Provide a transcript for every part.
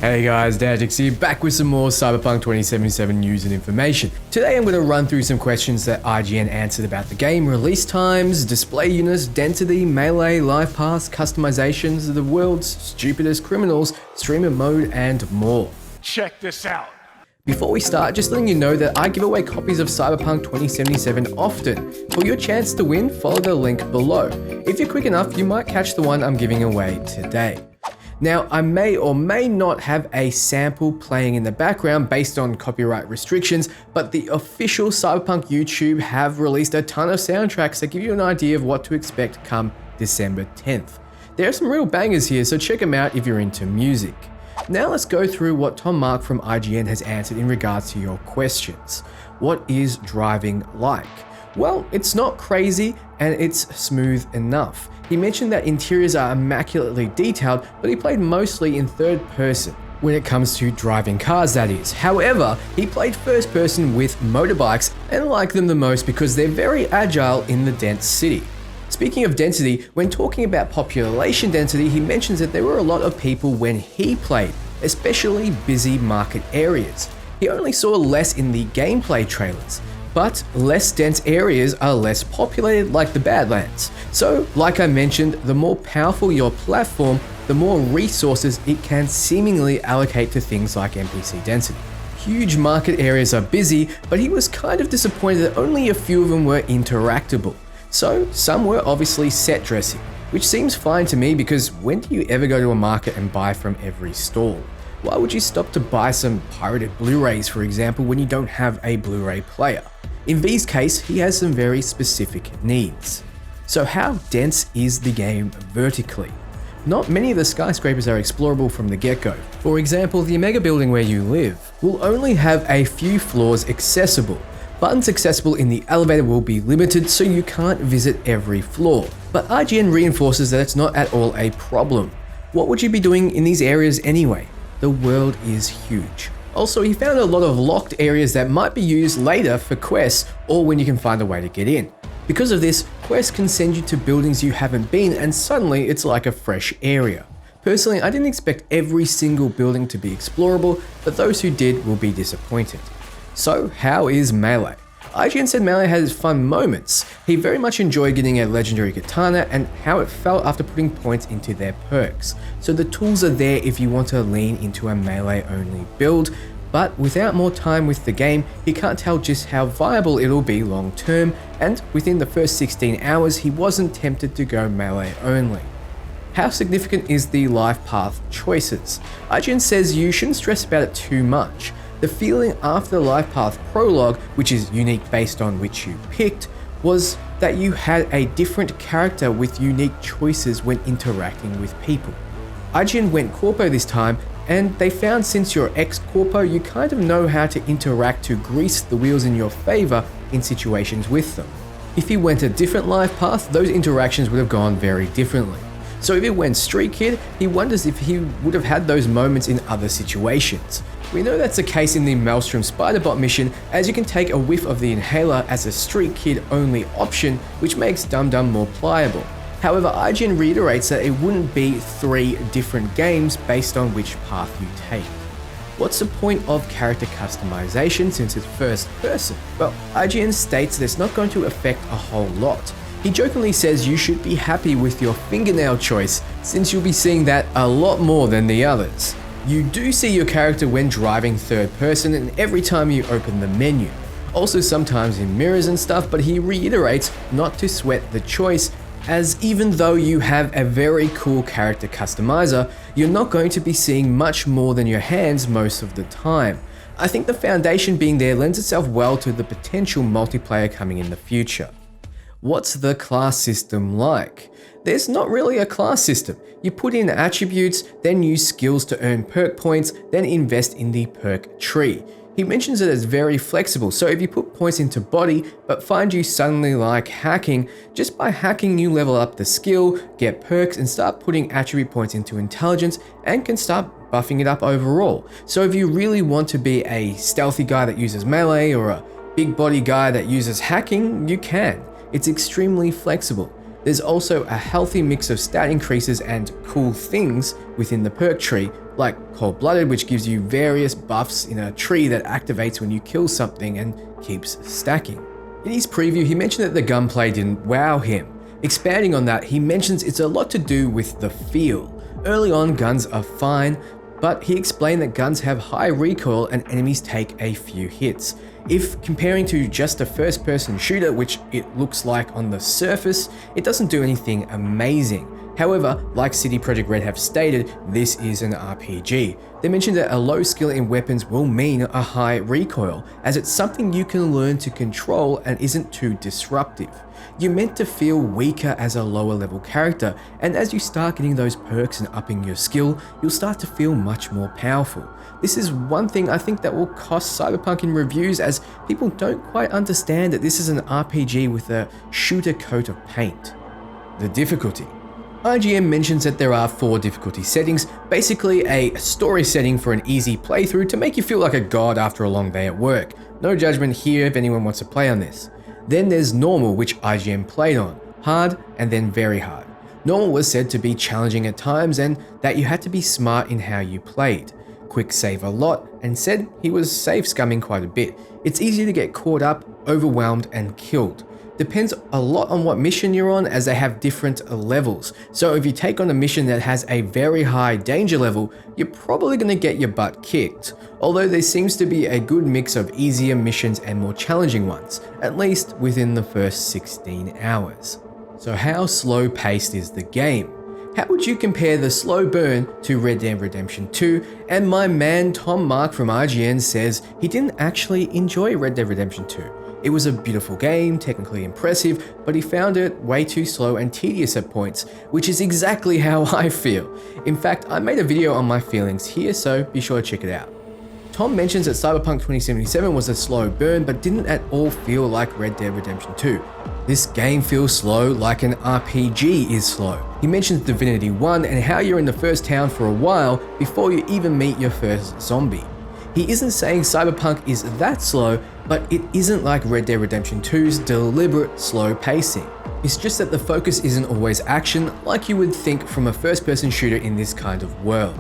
Hey guys, RTX here, back with some more Cyberpunk 2077 news and information. Today I'm going to run through some questions that IGN answered about the game, release times, display units, density, melee, life paths, customizations, the world's stupidest criminals, streamer mode, and more. Check this out. Before we start, just letting you know that I give away copies of Cyberpunk 2077 often. For your chance to win, follow the link below. If you're quick enough, you might catch the one I'm giving away today. Now, I may or may not have a sample playing in the background based on copyright restrictions, but the official Cyberpunk YouTube have released a ton of soundtracks that give you an idea of what to expect come December 10th. There are some real bangers here, so check them out if you're into music. Now let's go through what Tom Mark from IGN has answered in regards to your questions. What is driving like? Well, it's not crazy and it's smooth enough. He mentioned that interiors are immaculately detailed, but he played mostly in third person when it comes to driving cars, that is. However, he played first person with motorbikes and liked them the most because they're very agile in the dense city. Speaking of density, when talking about population density, he mentions that there were a lot of people when he played, especially busy market areas. He only saw less in the gameplay trailers. But less dense areas are less populated, like the Badlands. So, like I mentioned, the more powerful your platform, the more resources it can seemingly allocate to things like NPC density. Huge market areas are busy, but he was kind of disappointed that only a few of them were interactable. So, some were obviously set dressing, which seems fine to me because when do you ever go to a market and buy from every stall? Why would you stop to buy some pirated Blu-rays, for example, when you don't have a Blu-ray player? In V's case, he has some very specific needs. So how dense is the game vertically? Not many of the skyscrapers are explorable from the get-go. For example, the Omega building where you live will only have a few floors accessible. Buttons accessible in the elevator will be limited, so you can't visit every floor. But IGN reinforces that it's not at all a problem. What would you be doing in these areas anyway? The world is huge. Also, he found a lot of locked areas that might be used later for quests or when you can find a way to get in. Because of this, quests can send you to buildings you haven't been and suddenly it's like a fresh area. Personally, I didn't expect every single building to be explorable, but those who did will be disappointed. So, how is melee? IGN said melee has fun moments. He very much enjoyed getting a legendary katana and how it felt after putting points into their perks. So the tools are there if you want to lean into a melee only build, but without more time with the game, he can't tell just how viable it'll be long term, and within the first 16 hours he wasn't tempted to go melee only. How significant is the Lifepath Choices? IGN says you shouldn't stress about it too much. The feeling after the Lifepath prologue, which is unique based on which you picked, was that you had a different character with unique choices when interacting with people. IGN went Corpo this time, and they found since you're ex-Corpo, you kind of know how to interact to grease the wheels in your favor in situations with them. If he went a different life path, those interactions would have gone very differently. So if he went Street Kid, he wonders if he would have had those moments in other situations. We know that's the case in the Maelstrom Spiderbot mission, as you can take a whiff of the inhaler as a Street Kid only option, which makes Dum Dum more pliable. However, IGN reiterates that it wouldn't be 3 different games based on which path you take. What's the point of character customization since it's first person? Well, IGN states that it's not going to affect a whole lot. He jokingly says you should be happy with your fingernail choice, since you'll be seeing that a lot more than the others. You do see your character when driving third person and every time you open the menu. Also sometimes in mirrors and stuff, but he reiterates not to sweat the choice, as even though you have a very cool character customizer, you're not going to be seeing much more than your hands most of the time. I think the foundation being there lends itself well to the potential multiplayer coming in the future. What's the class system like? There's not really a class system. You put in attributes, then use skills to earn perk points, then invest in the perk tree. He mentions that it's very flexible, so if you put points into body, but find you suddenly like hacking, just by hacking you level up the skill, get perks, and start putting attribute points into intelligence, and can start buffing it up overall. So if you really want to be a stealthy guy that uses melee, or a big body guy that uses hacking, you can. It's extremely flexible. There's also a healthy mix of stat increases and cool things within the perk tree, like Cold-Blooded, which gives you various buffs in a tree that activates when you kill something and keeps stacking. In his preview, he mentioned that the gunplay didn't wow him. Expanding on that, he mentions it's a lot to do with the feel. Early on, guns are fine, but he explained that guns have high recoil and enemies take a few hits. If comparing to just a first-person shooter, which it looks like on the surface, it doesn't do anything amazing. However, like CD Projekt Red have stated, this is an RPG. They mentioned that a low skill in weapons will mean a high recoil, as it's something you can learn to control and isn't too disruptive. You're meant to feel weaker as a lower level character, and as you start getting those perks and upping your skill, you'll start to feel much more powerful. This is one thing I think that will cost Cyberpunk in reviews, as people don't quite understand that this is an RPG with a shooter coat of paint. The difficulty. IGN mentions that there are 4 difficulty settings, basically a story setting for an easy playthrough to make you feel like a god after a long day at work. No judgment here if anyone wants to play on this. Then there's normal, which IGN played on, hard, and then very hard. Normal was said to be challenging at times and that you had to be smart in how you played. Quick save a lot, and said he was save scumming quite a bit. It's easy to get caught up, overwhelmed, and killed. Depends a lot on what mission you're on, as they have different levels. So if you take on a mission that has a very high danger level, you're probably going to get your butt kicked. Although there seems to be a good mix of easier missions and more challenging ones, at least within the first 16 hours. So how slow paced is the game? How would you compare the slow burn to Red Dead Redemption 2? And my man Tom Mark from IGN says he didn't actually enjoy Red Dead Redemption 2. It was a beautiful game, technically impressive, but he found it way too slow and tedious at points, which is exactly how I feel. In fact, I made a video on my feelings here, so be sure to check it out. Tom mentions that Cyberpunk 2077 was a slow burn, but didn't at all feel like Red Dead Redemption 2. This game feels slow like an RPG is slow. He mentions Divinity 1 and how you're in the first town for a while before you even meet your first zombie. He isn't saying Cyberpunk is that slow, but it isn't like Red Dead Redemption 2's deliberate slow pacing. It's just that the focus isn't always action like you would think from a first-person shooter in this kind of world.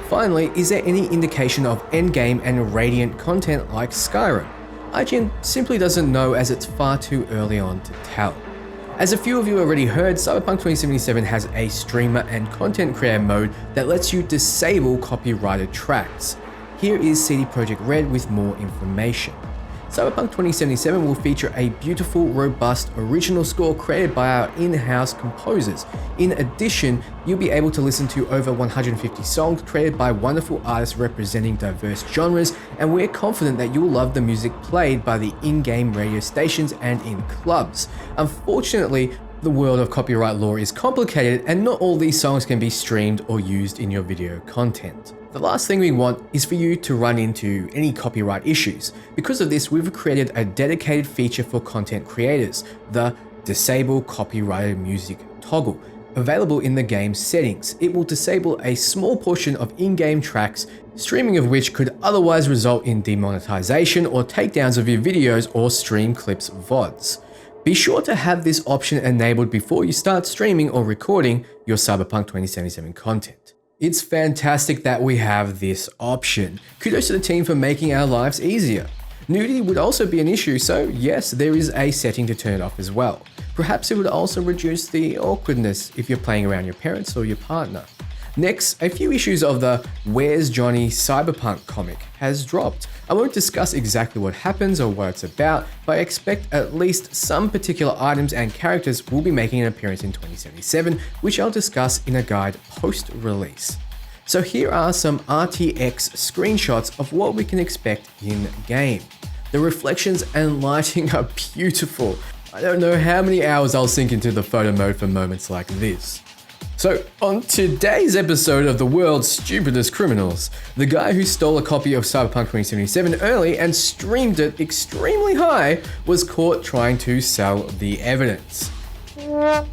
Finally, is there any indication of endgame and Radiant content like Skyrim? IGN simply doesn't know, as it's far too early on to tell. As a few of you already heard, Cyberpunk 2077 has a streamer and content creator mode that lets you disable copyrighted tracks. Here is CD Projekt Red with more information. Cyberpunk 2077 will feature a beautiful, robust, original score created by our in-house composers. In addition, you'll be able to listen to over 150 songs created by wonderful artists representing diverse genres, and we're confident that you'll love the music played by the in-game radio stations and in clubs. Unfortunately, the world of copyright law is complicated, and not all these songs can be streamed or used in your video content. The last thing we want is for you to run into any copyright issues. Because of this, we've created a dedicated feature for content creators, the Disable Copyrighted Music toggle, available in the game settings. It will disable a small portion of in-game tracks, streaming of which could otherwise result in demonetization or takedowns of your videos or stream clips VODs. Be sure to have this option enabled before you start streaming or recording your Cyberpunk 2077 content. It's fantastic that we have this option. Kudos to the team for making our lives easier. Nudity would also be an issue, so yes, there is a setting to turn it off as well. Perhaps it would also reduce the awkwardness if you're playing around your parents or your partner. Next, a few issues of the Where's Johnny Cyberpunk comic has dropped. I won't discuss exactly what happens or what it's about, but I expect at least some particular items and characters will be making an appearance in 2077, which I'll discuss in a guide post-release. So here are some RTX screenshots of what we can expect in-game. The reflections and lighting are beautiful. I don't know how many hours I'll sink into the photo mode for moments like this. So, on today's episode of the world's stupidest criminals, the guy who stole a copy of Cyberpunk 2077 early and streamed it extremely high was caught trying to sell the evidence. I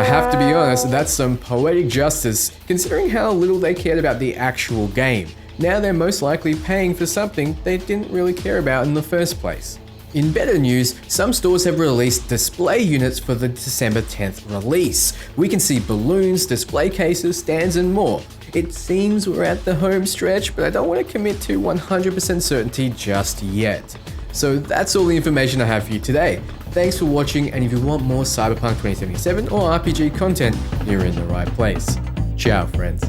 have to be honest, that's some poetic justice considering how little they cared about the actual game. Now they're most likely paying for something they didn't really care about in the first place. In better news, some stores have released display units for the December 10th release. We can see balloons, display cases, stands, and more. It seems we're at the home stretch, but I don't want to commit to 100% certainty just yet. So that's all the information I have for you today. Thanks for watching, and if you want more Cyberpunk 2077 or RPG content, you're in the right place. Ciao, friends.